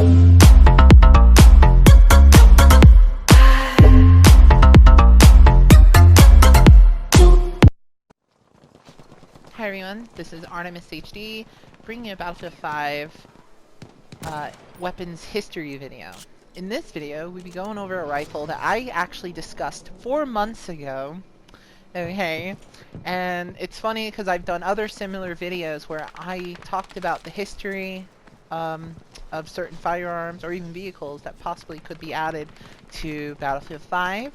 Hi everyone, this is Artemis HD, bringing you a Battlefield 5 weapons history video. In this video, we'll be going over a rifle that I actually discussed 4 months ago. Okay, and it's funny because I've done other similar videos where I talked about the history of certain firearms or even vehicles that possibly could be added to Battlefield 5.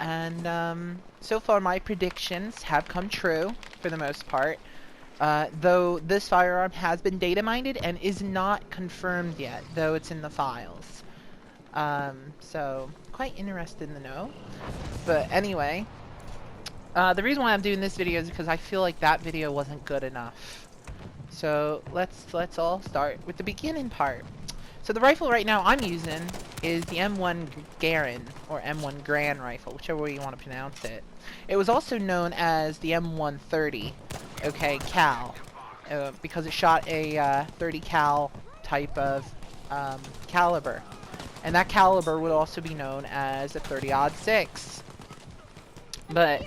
And so far my predictions have come true for the most part, though this firearm has been data mined and is not confirmed yet, though it's in the files. So quite interested in the know. But anyway, the reason why I'm doing this video is because I feel like that video wasn't good enough. So let's all start with the beginning part. So the rifle right now I'm using is the M1 Garand, or M1 Grand rifle, whichever way you want to pronounce it. It was also known as the M130, okay, cal, because it shot a 30 cal type of caliber. And that caliber would also be known as a 30-06. But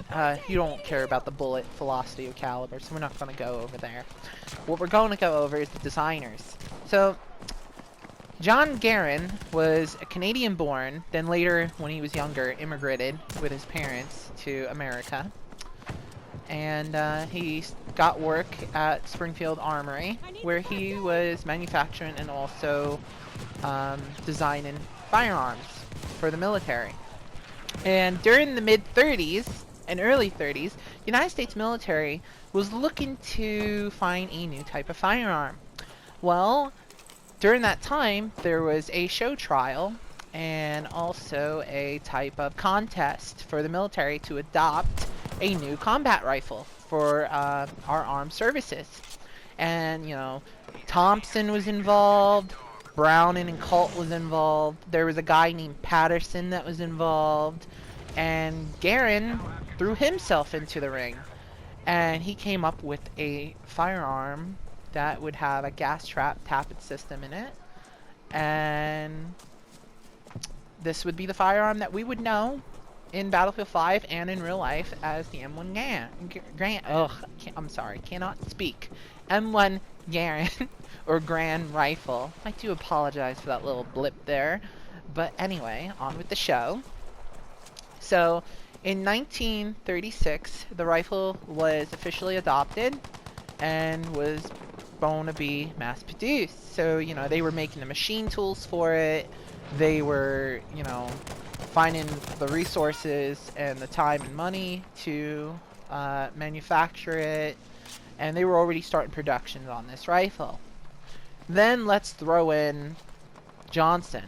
you don't care about the bullet velocity of caliber, so we're not going to go over there. What we're going to go over is the designers. So John Garand was a Canadian-born, then later, when he was younger, immigrated with his parents to America. And he got work at Springfield Armory, where he was manufacturing and also designing firearms for the military. And during the mid-30s and early 30s, the United States military was looking to find a new type of firearm. Well, during that time, there was a show trial and also a type of contest for the military to adopt a new combat rifle for our armed services. And, you know, Thompson was involved, Browning and Colt was involved, there was a guy named Patterson that was involved, and Garand threw himself into the ring. And he came up with a firearm that would have a gas trap tappet system in it, and this would be the firearm that we would know in Battlefield 5 and in real life as the M1 Garand. I'm sorry, cannot speak. M1 Garand or Grand Rifle. I do apologize for that little blip there, but anyway, on with the show. So in 1936, the rifle was officially adopted and was going to be mass produced. So, you know, they were making the machine tools for it. They were, you know, finding the resources and the time and money to manufacture it. And they were already starting production on this rifle. Then let's throw in Johnson.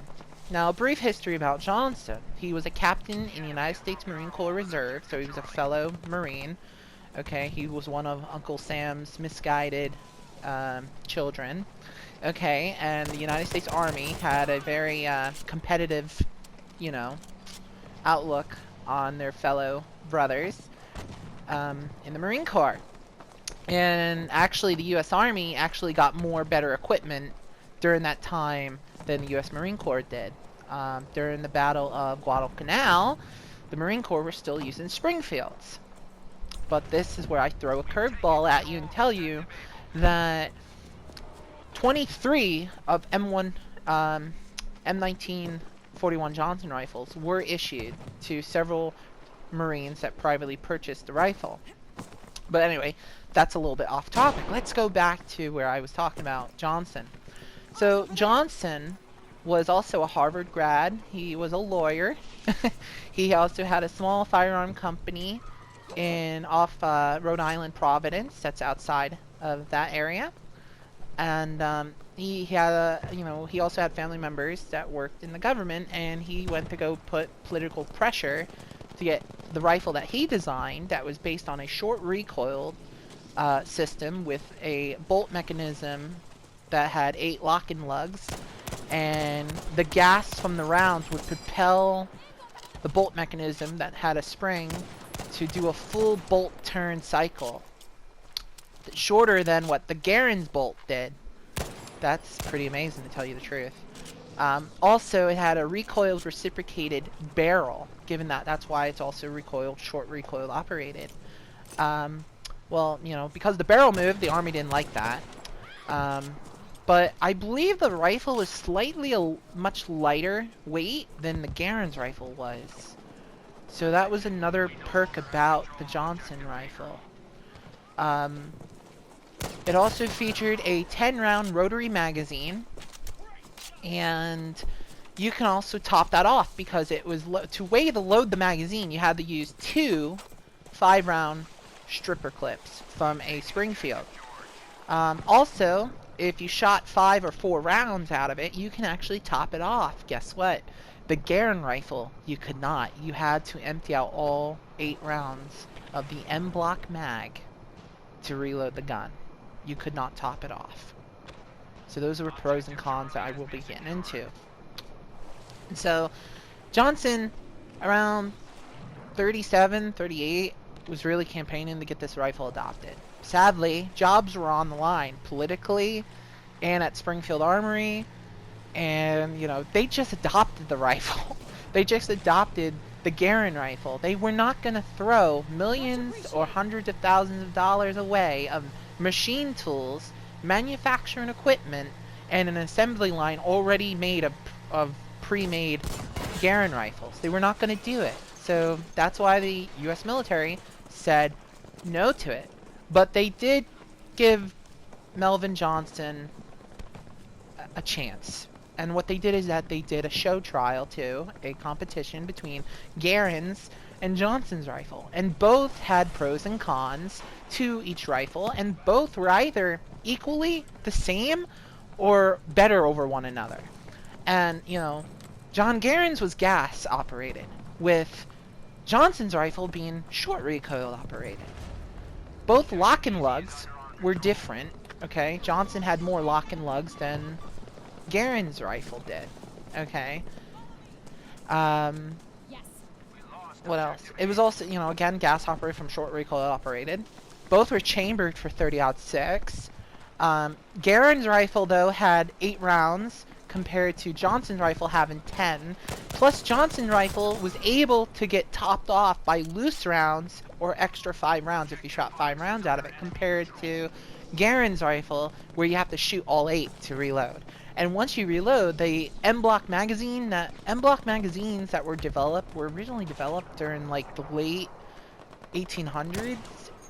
Now, a brief history about Johnson. He was a captain in the United States Marine Corps Reserve, so he was a fellow Marine. Okay, he was one of Uncle Sam's misguided children. Okay, and the United States Army had a very competitive, you know, outlook on their fellow brothers in the Marine Corps. And actually, the U.S. Army actually got more better equipment during that time than the U.S. Marine Corps did. During the Battle of Guadalcanal, the Marine Corps were still using Springfields. But this is where I throw a curveball at you and tell you that 23 of M1941 Johnson rifles were issued to several Marines that privately purchased the rifle. But anyway, that's a little bit off topic. Let's go back to where I was talking about Johnson. So Johnson was also a Harvard grad. He was a lawyer. He also had a small firearm company off Rhode Island, Providence. That's outside of that area. And he had he also had family members that worked in the government, and he went to go put political pressure to get the rifle that he designed that was based on a short recoil system with a bolt mechanism that had 8 lock-in lugs, and the gas from the rounds would propel the bolt mechanism that had a spring to do a full bolt turn cycle, shorter than what the Garand's bolt did. That's pretty amazing, to tell you the truth. Also, it had a recoiled reciprocated barrel, given that that's why it's also recoiled, short recoil operated. Well, you know, because the barrel moved, the Army didn't like that. But I believe the rifle was slightly much lighter weight than the Garand's rifle was. So that was another perk about the Johnson rifle. It also featured a 10-round rotary magazine, and you can also top that off because it was to load the magazine, you had to use 2 5-round stripper clips from a Springfield. Also, if you shot 5 or 4 rounds out of it, you can actually top it off. Guess what? The Garand rifle, you could not. You had to empty out all 8 rounds of the M block mag to reload the gun. You could not top it off. So those are pros and cons that I will be getting into. And so Johnson, around 37, 38, was really campaigning to get this rifle adopted. Sadly, jobs were on the line politically and at Springfield Armory, and you know, they just adopted the rifle. They just adopted the Garand rifle. They were not going to throw millions or hundreds of thousands of dollars away of machine tools, manufacturing equipment, and an assembly line already made of pre-made Garand rifles. They were not going to do it. So that's why the U.S. military said no to it. But they did give Melvin Johnson a chance. And what they did is that they did a show trial too, a competition between Garand's and Johnson's rifle. And both had pros and cons to each rifle, and both were either equally the same or better over one another. And, you know, John Garand's was gas operated, with Johnson's rifle being short recoil operated. Both lock and lugs were different, okay? Johnson had more lock and lugs than Garand's rifle did, okay? What else? It was also, you know, again, gas operated from short recoil operated. Both were chambered for 30-06. Garand's rifle, though, had 8 rounds compared to Johnson's rifle having 10. Plus, Johnson's rifle was able to get topped off by loose rounds or extra 5 rounds if you shot 5 rounds out of it, compared to Garand's rifle, where you have to shoot all 8 to reload. And once you reload, the M-block magazines that were developed were originally developed during like the late 1800s,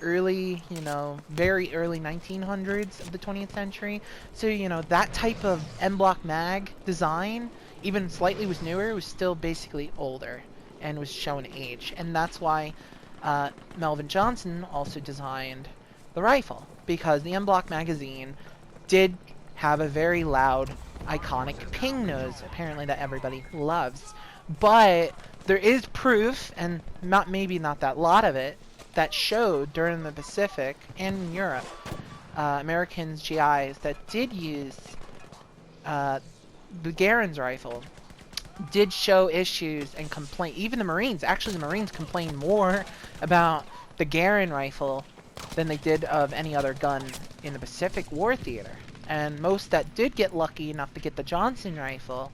early, you know, very early 1900s of the 20th century. So, you know, that type of M-block mag design, even slightly was newer, was still basically older and was showing age. And that's why Melvin Johnson also designed the rifle, because the M-block magazine did have a very loud, iconic ping nose, apparently, that everybody loves. But there is proof, and maybe not that lot of it, that showed during the Pacific and in Europe, Americans, GIs, that did use the Garand's rifle, did show issues and complain. Even the Marines, actually the Marines complained more about the Garand rifle than they did of any other gun in the Pacific War theater. And most that did get lucky enough to get the Johnson rifle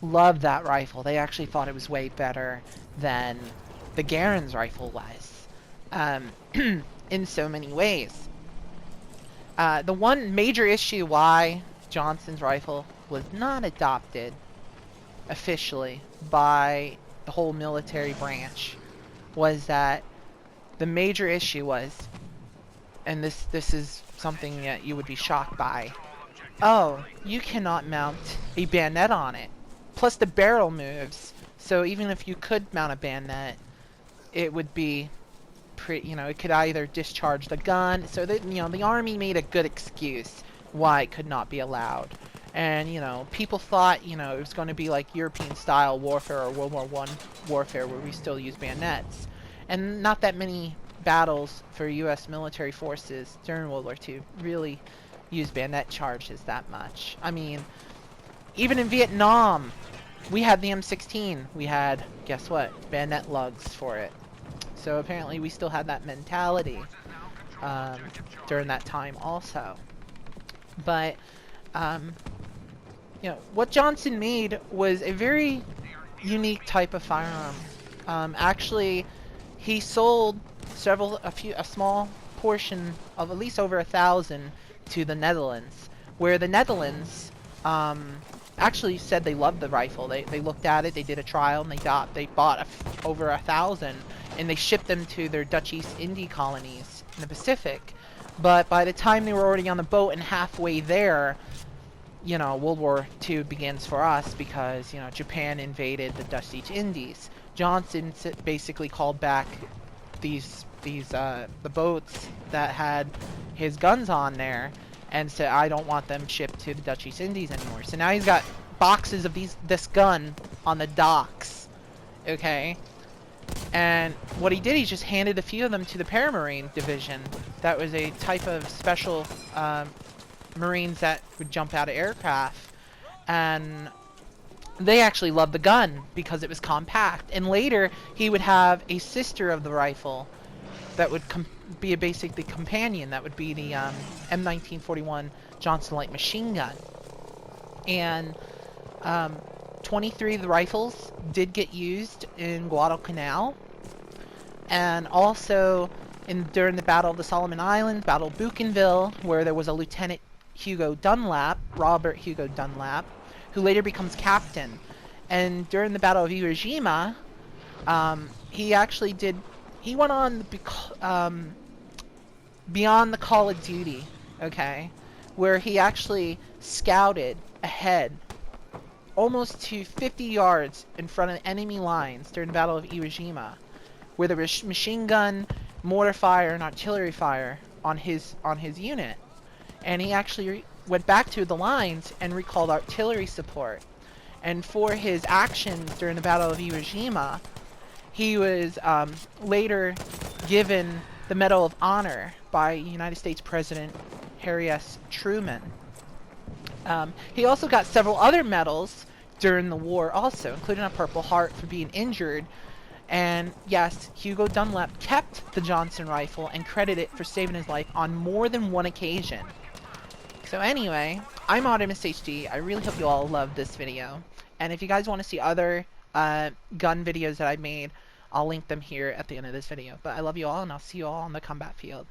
loved that rifle. They actually thought it was way better than the Garand's rifle was, in so many ways. The one major issue why Johnson's rifle was not adopted officially by the whole military branch was that the major issue was, and this is something that you would be shocked by, oh, you cannot mount a bayonet on it. Plus the barrel moves, so even if you could mount a bayonet, it would be you know, it could either discharge the gun. So that, you know, the Army made a good excuse why it could not be allowed. And, you know, people thought, you know, it was going to be like European style warfare or World War I warfare, where we still use bayonets. And not that many battles for U.S. military forces during World War II really used bayonet charges that much. I mean, even in Vietnam, we had the M16. We had, guess what, bayonet lugs for it. So apparently we still had that mentality during that time also. But You know, what Johnson made was a very unique type of firearm. Actually, he sold a small portion of at least over 1,000 to the Netherlands, where the Netherlands actually said they loved the rifle. They looked at it, they did a trial, and they bought over 1,000, and they shipped them to their Dutch East India colonies in the Pacific. But by the time they were already on the boat and halfway there, you know, World War II begins for us because, you know, Japan invaded the Dutch East Indies. Johnson basically called back the boats that had his guns on there and said, I don't want them shipped to the Dutch East Indies anymore. So now he's got boxes of this gun on the docks, okay? And what he did, he just handed a few of them to the Paramarine Division. That was a type of special Marines that would jump out of aircraft, and they actually loved the gun because it was compact. And later he would have a sister of the rifle that would be a basically companion. That would be the M1941 Johnson light machine gun. And 23 of the rifles did get used in Guadalcanal, and also during the Battle of the Solomon Islands, Battle of Bougainville, where there was a Lieutenant Robert Hugo Dunlap, who later becomes captain. And during the Battle of Iwo Jima, he went on beyond the call of duty, okay, where he actually scouted ahead almost to 50 yards in front of enemy lines during the Battle of Iwo Jima, where there was machine gun, mortar fire, and artillery fire on his unit. And he actually went back to the lines and recalled artillery support. And for his actions during the Battle of Iwo Jima, he was later given the Medal of Honor by United States President Harry S. Truman. He also got several other medals during the war also, including a Purple Heart for being injured. And yes, Hugo Dunlap kept the Johnson rifle and credited it for saving his life on more than one occasion. So anyway, I'm Artemis HD. I really hope you all loved this video. And if you guys want to see other gun videos that I made, I'll link them here at the end of this video. But I love you all, and I'll see you all on the combat field.